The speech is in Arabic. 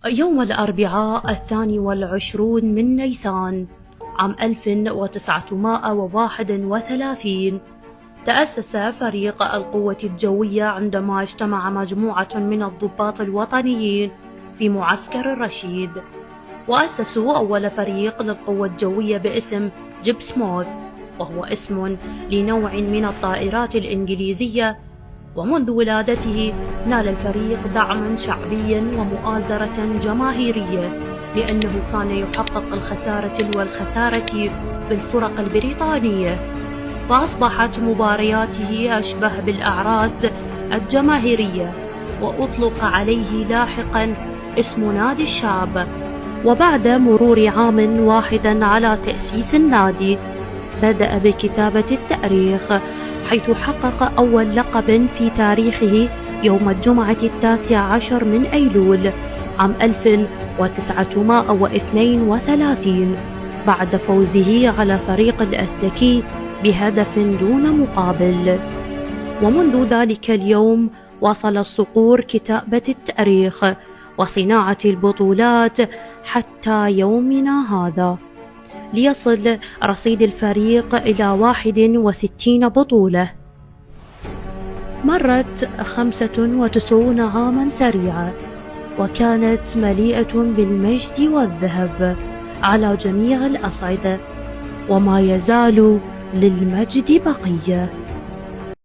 يوم الأربعاء 22 من نيسان عام 1931 تأسس فريق القوة الجوية عندما اجتمع مجموعة من الضباط الوطنيين في معسكر الرشيد، وأسسوا أول فريق للقوة الجوية باسم جيبسموث، وهو اسم لنوع من الطائرات الإنجليزية. ومنذ ولادته نال الفريق دعما شعبيا ومؤازرة جماهيرية، لأنه كان يحقق الخسارة تلو الخسارة بالفرق البريطانية، فأصبحت مبارياته أشبه بالأعراس الجماهيرية، وأطلق عليه لاحقا اسم نادي الشعب. وبعد مرور عام واحد على تأسيس النادي بدأ بكتابة التاريخ، حيث حقق أول لقب في تاريخه يوم الجمعة 19 من أيلول عام 1932 بعد فوزه على فريق الأسلكي بهدف دون مقابل. ومنذ ذلك اليوم واصل الصقور كتابة التاريخ وصناعة البطولات حتى يومنا هذا، ليصل رصيد الفريق إلى 61 بطولة. مرت 95 عاما سريعة، وكانت مليئة بالمجد والذهب على جميع الأصعدة، وما يزال للمجد بقية.